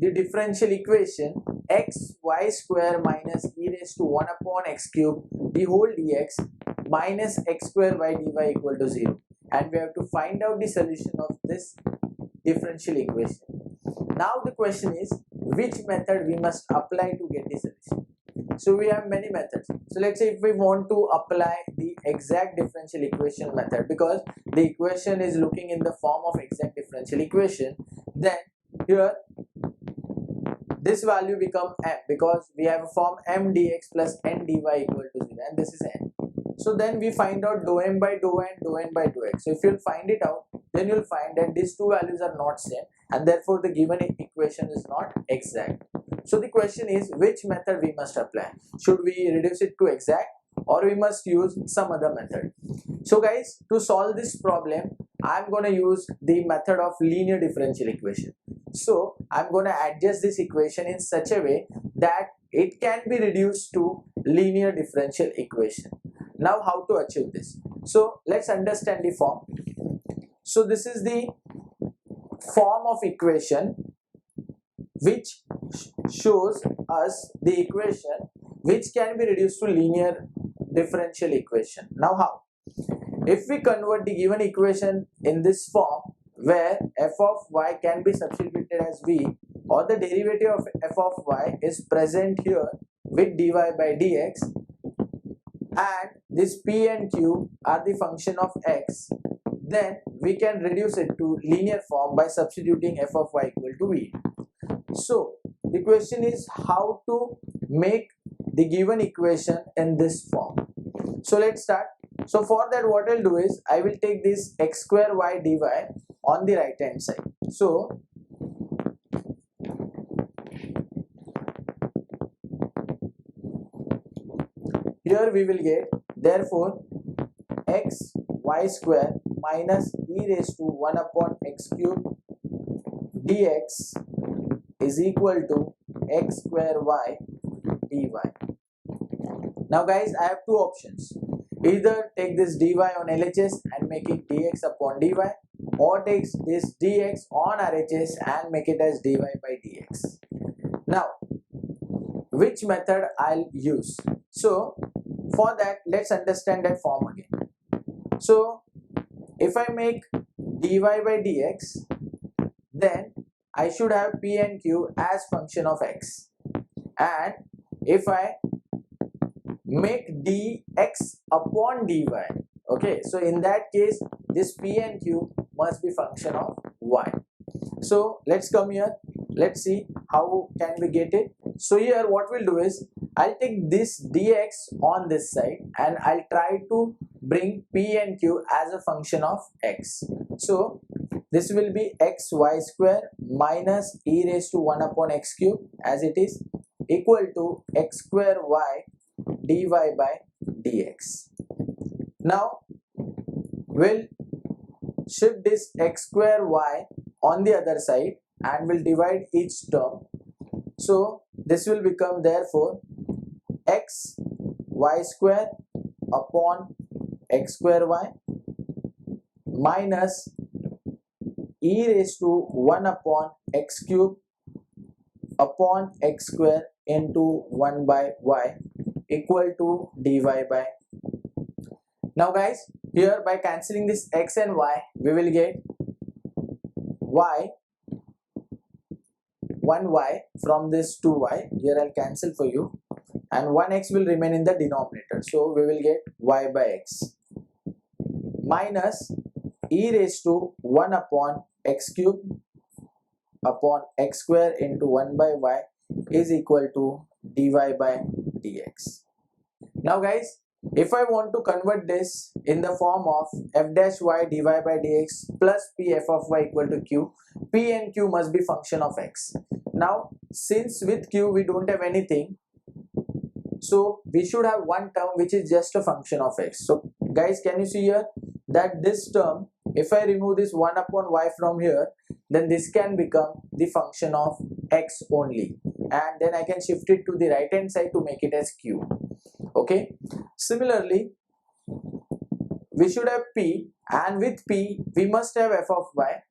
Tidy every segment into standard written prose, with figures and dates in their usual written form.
the differential equation x y square minus e raised to 1 upon x cube the whole dx minus x square y dy equal to 0, and we have to find out the solution of this differential equation. Now the question is, which method we must apply to get the solution? So we have many methods. So let's say if we want to apply the exact differential equation method, because the equation is looking in the form of exact differential equation, then here this value become m, because we have a form m dx plus n dy equal to 0, and this is n. So then we find out dou m by dou n, dou n by dou x. So if you'll find it out, then you'll find that these two values are not same, and therefore the given equation is not exact. So the question is, which method we must apply? Should we reduce it to exact, or we must use some other method? So guys, to solve this problem, I'm going to use the method of linear differential equation. So I'm going to adjust this equation in such a way that it can be reduced to linear differential equation. Now how to achieve this? So let's understand the form. So this is the form of equation which shows us the equation which can be reduced to linear differential equation. Now how? If we convert the given equation in this form, where f of y can be substituted as v, or the derivative of f of y is present here with dy by dx, and this p and q are the function of x, then we can reduce it to linear form by substituting f of y equal to v. So the question is how to make the given equation in this form. So let's start. So for that, what I'll do is I will take this x square y dy on the right hand side. So here we will get, therefore x y square minus e raised to 1 upon x cube dx is equal to x square y dy. Now guys, I have two options. Either take this dy on LHS and make it dx upon dy, or take this dx on RHS and make it as dy by dx. Now, which method I'll use? So for that, let's understand that form again. So if I make dy by dx, then I should have p and q as function of x, and if I make dx upon dy, okay, so in that case this p and q must be function of y. So let's come here, let's see how can we get it. So here what we'll do is I'll take this dx on this side and I'll try to bring p and q as a function of x. So this will be x y square minus e raised to 1 upon x cube as it is, equal to x square y dy by dx. Now we'll shift this x square y on the other side and we'll divide each term. So this will become, therefore, x y square upon x square y minus e raised to 1 upon x cube upon x square into 1 by y equal to dy by. Now guys, here by cancelling this x and y, we will get y, 1y from this 2y, here I'll cancel for you, and 1x will remain in the denominator, so we will get y by x minus e raised to 1 upon x cube upon x square into 1 by y is equal to dy by dx. Now guys, if I want to convert this in the form of f dash y dy by dx plus p f of y equal to q, p and q must be function of x. Now since with q we don't have anything, so we should have one term which is just a function of x. So guys, can you see here that this term, if I remove this 1 upon y from here, then this can become the function of x only, and then I can shift it to the right hand side to make it as q. Okay, similarly we should have p, and with p we must have f of y,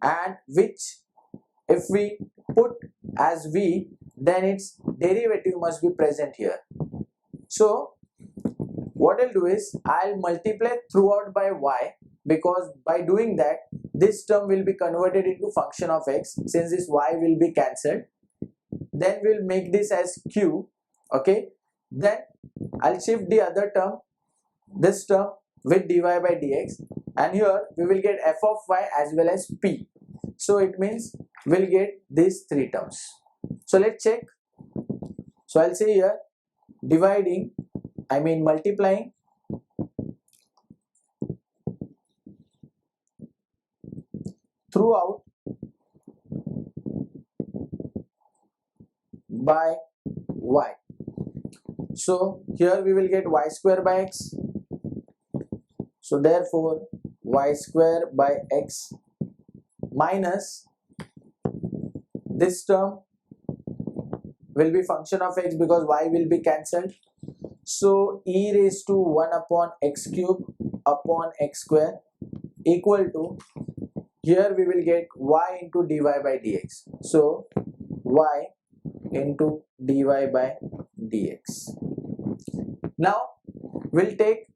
and which if we put as v, then its derivative must be present here. So what I'll do is I'll multiply throughout by y, because by doing that this term will be converted into function of x since this y will be cancelled. Then we'll make this as q. Okay, then I'll shift the other term, this term, with dy by dx, and here we will get f of y as well as p. So it means we'll get these three terms. So let's check. So I'll say here multiplying throughout by y. So here we will get y square by x. So therefore y square by x minus this term will be function of x because y will be cancelled. So e raised to 1 upon x cube upon x square equal to, here we will get y into dy by dx. So y into dy by dx. Now we'll take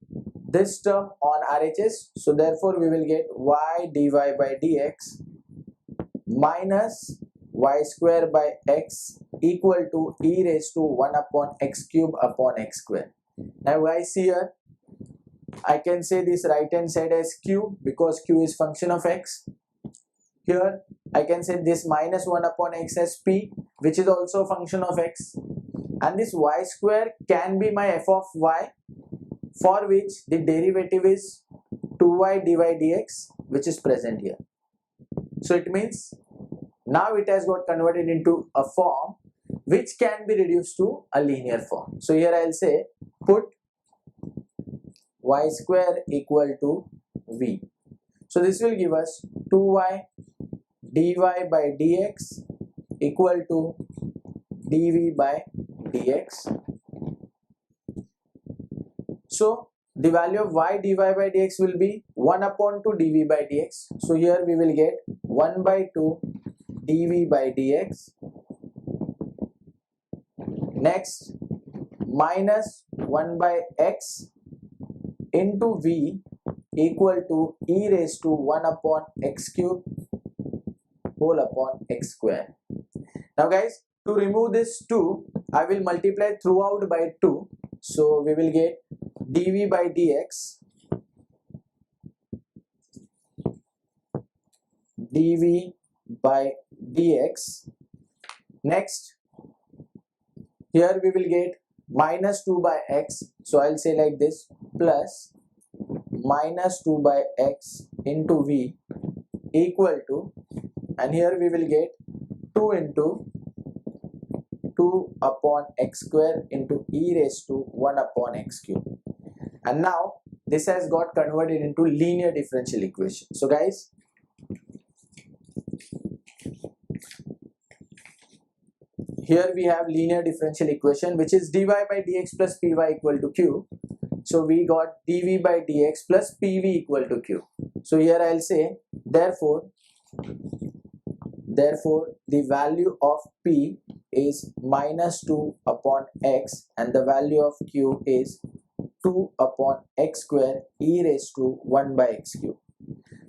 this term on RHS. So therefore we will get y dy by dx minus y square by x equal to e raised to 1 upon x cube upon x square. Now guys, here I can say this right hand side as q because q is function of x. Here I can say this minus 1 upon x as p, which is also a function of x, and this y square can be my f of y, for which the derivative is 2y dy dx, which is present here. So it means now it has got converted into a form which can be reduced to a linear form. So here I'll say put y square equal to v. So this will give us 2y dy by dx equal to dv by dx. So the value of y dy by dx will be 1 upon 2 dv by dx. So here we will get 1 by 2 dv by dx. Next, minus 1 by x into v equal to e raised to 1 upon x cube whole upon x square. Now guys, to remove this 2, I will multiply throughout by 2. So we will get dv by dx dv by dx. Next, here we will get minus 2 by x. So I'll say like this, plus minus 2 by x into v equal to, and here we will get 2 into 2 upon x square into e raised to 1 upon x cube. And now this has got converted into linear differential equation. So guys, here we have linear differential equation, which is dy by dx plus py equal to q. So we got dv by dx plus pv equal to q. So here I'll say therefore the value of p is minus 2 upon x and the value of q is 2 upon x square e raised to 1 by x cube.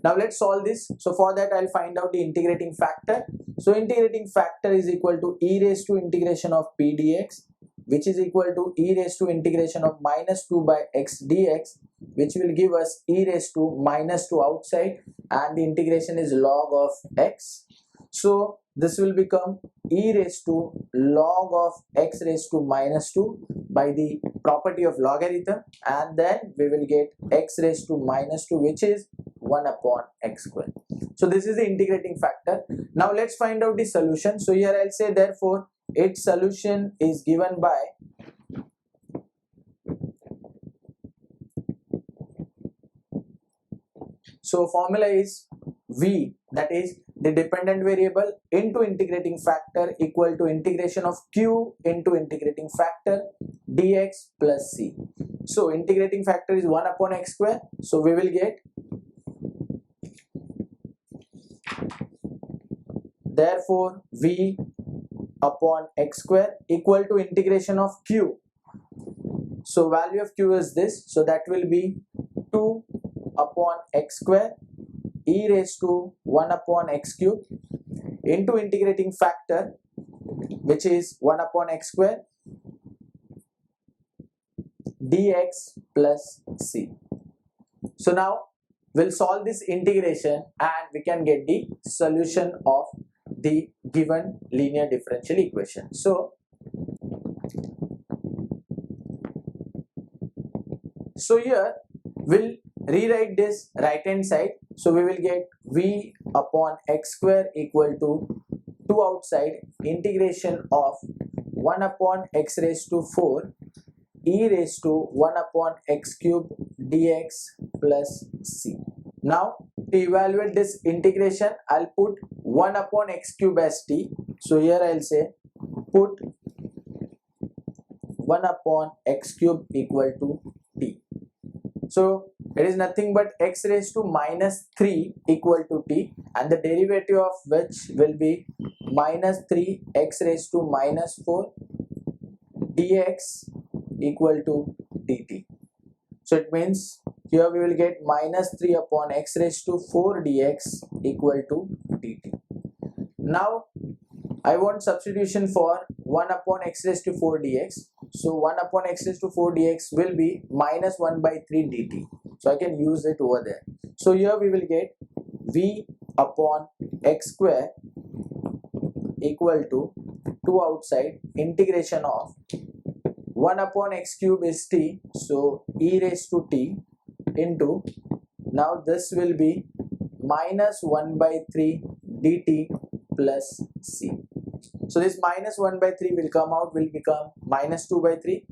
Now let's solve this. So for that I'll find out the integrating factor. So integrating factor is equal to e raised to integration of p dx, which is equal to e raised to integration of minus 2 by x dx, which will give us e raised to minus 2 outside, and the integration is log of x. So this will become e raised to log of x raised to minus 2 by the property of logarithm, and then we will get x raised to minus 2, which is 1 upon x square. So this is the integrating factor. Now let's find out the solution. So here I'll say therefore its solution is given by so formula is v, that is the dependent variable into integrating factor equal to integration of q into integrating factor dx plus c. So integrating factor is 1 upon x square. So we will get therefore v upon x square equal to integration of q. So value of q is this, so that will be 2 upon x square e raised to 1 upon x cube into integrating factor, which is 1 upon x square dx plus c. So now we'll solve this integration and we can get the solution of the given linear differential equation. So here we'll rewrite this right hand side. So we will get v upon x square equal to 2 outside integration of 1 upon x raised to 4 e raised to 1 upon x cube dx plus c. Now to evaluate this integration, I'll put 1 upon x cube as t. So here I'll say put 1 upon x cube equal to t. So it is nothing but x raised to minus 3 equal to t, and the derivative of which will be minus 3 x raised to minus 4 dx equal to dt. So it means here we will get minus 3 upon x raised to 4 dx equal to dt. Now I want substitution for 1 upon x raised to 4 dx. So 1 upon x raised to 4 dx will be minus 1 by 3 dt. So I can use it over there. So here we will get v upon x square equal to 2 outside integration of 1 upon x cube is t, so e raised to t into, now this will be minus 1 by 3 dt plus c. So this minus 1 by 3 will come out, will become minus 2 by 3.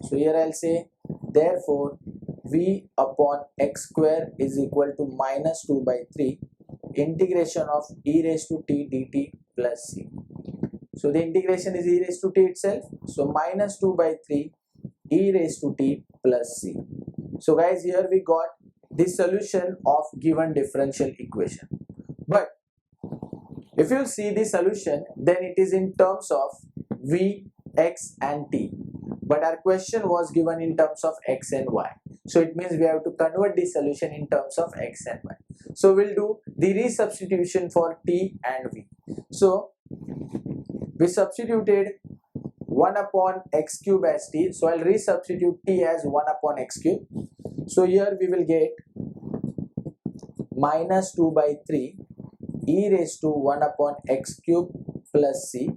So here I'll say therefore v upon x square is equal to minus 2 by 3 integration of e raised to t dt plus c. So the integration is e raised to t itself, so minus 2 by 3 e raised to t plus c. So guys, here we got the solution of given differential equation. But if you see the solution, then it is in terms of v, x and t. But our question was given in terms of x and y. So it means we have to convert the solution in terms of x and y. So we'll do the re-substitution for t and v. So we substituted 1 upon x cube as t. So I'll re-substitute t as 1 upon x cube. So here we will get minus 2 by 3 e raised to 1 upon x cube plus c.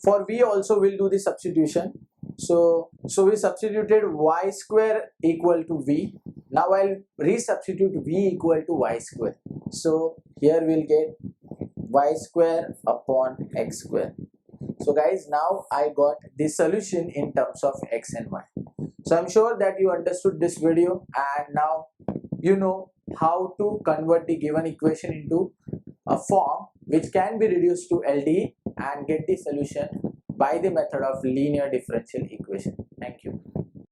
For v also we'll do the substitution. So we substituted y square equal to v. Now I'll re-substitute v equal to y square. So here we'll get y square upon x square. So guys, now I got the solution in terms of x and y. So I'm sure that you understood this video, and now you know how to convert the given equation into a form which can be reduced to LDE and get the solution by the method of linear differential equation. Thank you.